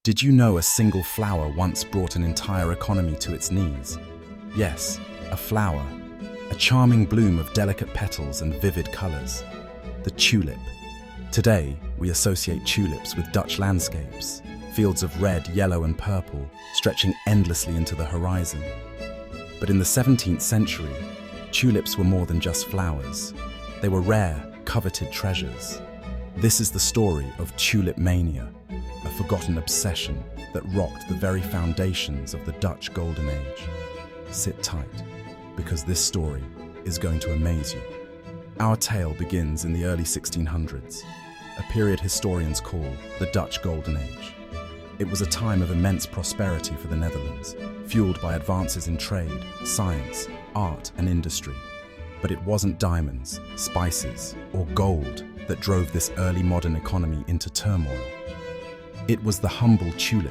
Did you know a single flower once brought an entire economy to its knees? Yes, a flower, a charming bloom of delicate petals and vivid colors, the tulip. Today, we associate tulips with Dutch landscapes, fields of red, yellow and purple, stretching endlessly into the horizon. But in the 17th century, tulips were more than just flowers. They were rare, coveted treasures. This is the story of Tulip Mania, a forgotten obsession that rocked the very foundations of the Dutch Golden Age. Sit tight, because this story is going to amaze you. Our tale begins in the early 1600s, a period historians call the Dutch Golden Age. It was a time of immense prosperity for the Netherlands, fueled by advances in trade, science, art and industry. But it wasn't diamonds, spices or gold that drove this early modern economy into turmoil. It was the humble tulip.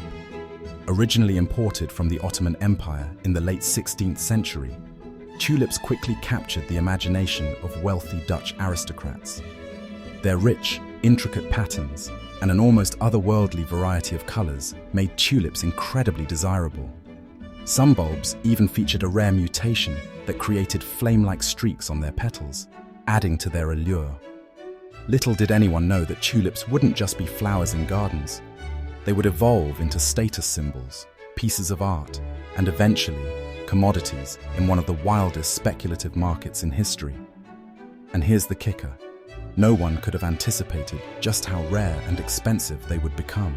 Originally imported from the Ottoman Empire in the late 16th century, tulips quickly captured the imagination of wealthy Dutch aristocrats. Their rich, intricate patterns and an almost otherworldly variety of colors made tulips incredibly desirable. Some bulbs even featured a rare mutation that created flame-like streaks on their petals, adding to their allure. Little did anyone know that tulips wouldn't just be flowers in gardens. They would evolve into status symbols, pieces of art, and eventually commodities in one of the wildest speculative markets in history. And here's the kicker. No one could have anticipated just how rare and expensive they would become.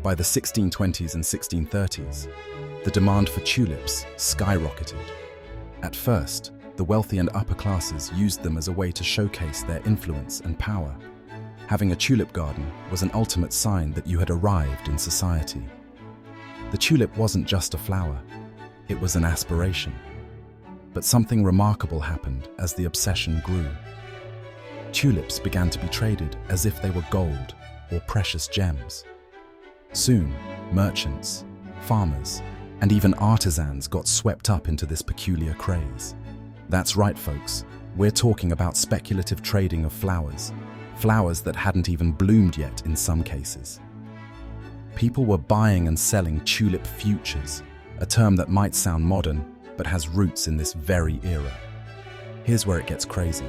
By the 1620s and 1630s, the demand for tulips skyrocketed. At first, the wealthy and upper classes used them as a way to showcase their influence and power. Having a tulip garden was an ultimate sign that you had arrived in society. The tulip wasn't just a flower, it was an aspiration. But something remarkable happened as the obsession grew. Tulips began to be traded as if they were gold or precious gems. Soon, merchants, farmers, and even artisans got swept up into this peculiar craze. That's right, folks. We're talking about speculative trading of flowers, flowers that hadn't even bloomed yet in some cases. People were buying and selling tulip futures, a term that might sound modern, but has roots in this very era. Here's where it gets crazy.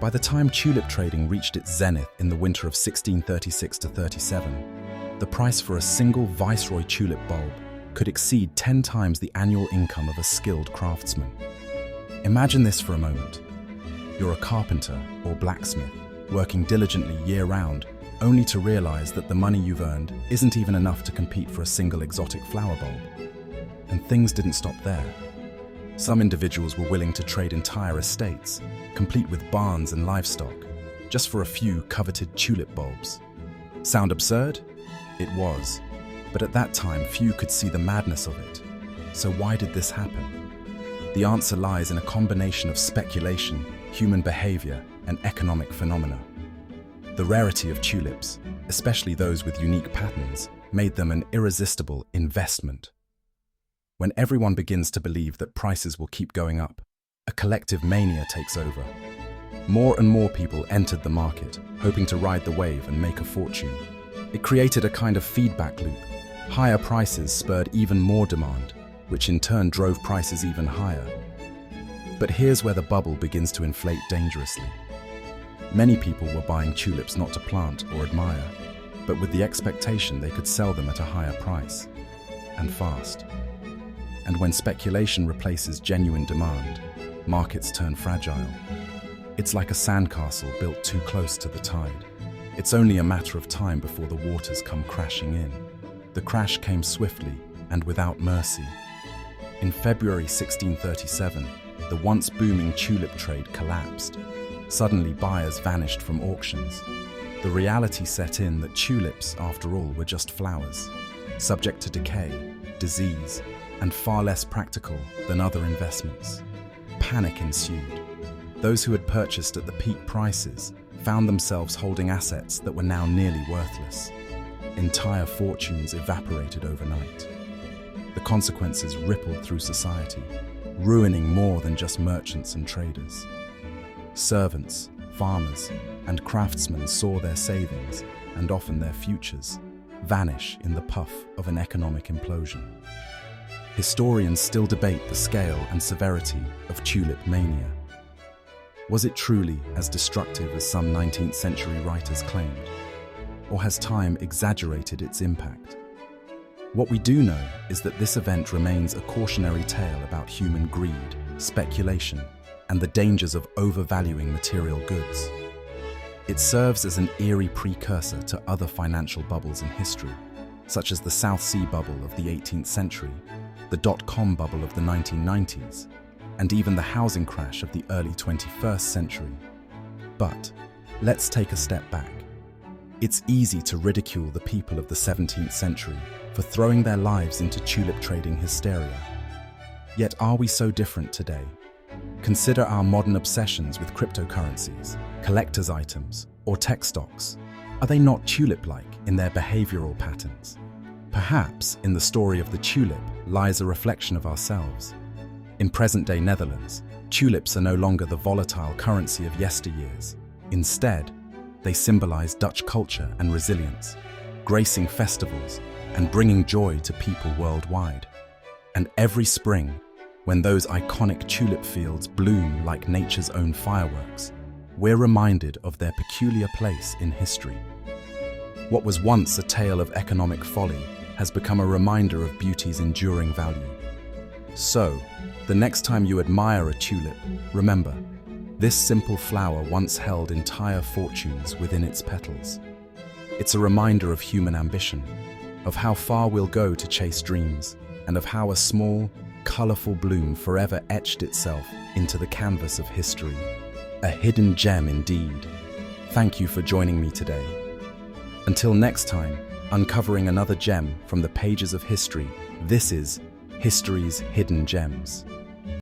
By the time tulip trading reached its zenith in the winter of 1636 to 37, the price for a single Viceroy tulip bulb could exceed 10 times the annual income of a skilled craftsman. Imagine this for a moment. You're a carpenter or blacksmith, working diligently year-round, only to realize that the money you've earned isn't even enough to compete for a single exotic flower bulb. And things didn't stop there. Some individuals were willing to trade entire estates, complete with barns and livestock, just for a few coveted tulip bulbs. Sound absurd? It was. But at that time, few could see the madness of it. So why did this happen? The answer lies in a combination of speculation, human behavior, and economic phenomena. The rarity of tulips, especially those with unique patterns, made them an irresistible investment. When everyone begins to believe that prices will keep going up, a collective mania takes over. More and more people entered the market, hoping to ride the wave and make a fortune. It created a kind of feedback loop. Higher prices spurred even more demand, which in turn drove prices even higher. But here's where the bubble begins to inflate dangerously. Many people were buying tulips not to plant or admire, but with the expectation they could sell them at a higher price, and fast. And when speculation replaces genuine demand, markets turn fragile. It's like a sandcastle built too close to the tide. It's only a matter of time before the waters come crashing in. The crash came swiftly and without mercy. In February 1637, the once booming tulip trade collapsed. Suddenly, buyers vanished from auctions. The reality set in that tulips, after all, were just flowers, subject to decay, disease, and far less practical than other investments. Panic ensued. Those who had purchased at the peak prices found themselves holding assets that were now nearly worthless. Entire fortunes evaporated overnight. The consequences rippled through society, ruining more than just merchants and traders. Servants, farmers, and craftsmen saw their savings, and often their futures, vanish in the puff of an economic implosion. Historians still debate the scale and severity of Tulip Mania. Was it truly as destructive as some 19th century writers claimed? Or has time exaggerated its impact? What we do know is that this event remains a cautionary tale about human greed, speculation, and the dangers of overvaluing material goods. It serves as an eerie precursor to other financial bubbles in history, such as the South Sea bubble of the 18th century, the dot-com bubble of the 1990s, and even the housing crash of the early 21st century. But let's take a step back. It's easy to ridicule the people of the 17th century for throwing their lives into tulip trading hysteria. Yet are we so different today? Consider our modern obsessions with cryptocurrencies, collector's items, or tech stocks. Are they not tulip-like in their behavioral patterns? Perhaps in the story of the tulip lies a reflection of ourselves. In present-day Netherlands, tulips are no longer the volatile currency of yesteryears. Instead, they symbolize Dutch culture and resilience, gracing festivals and bringing joy to people worldwide. And every spring, when those iconic tulip fields bloom like nature's own fireworks, we're reminded of their peculiar place in history. What was once a tale of economic folly has become a reminder of beauty's enduring value. So, the next time you admire a tulip, remember, this simple flower once held entire fortunes within its petals. It's a reminder of human ambition, of how far we'll go to chase dreams, and of how a small, colorful bloom forever etched itself into the canvas of history. A hidden gem indeed. Thank you for joining me today. Until next time, uncovering another gem from the pages of history, this is History's Hidden Gems.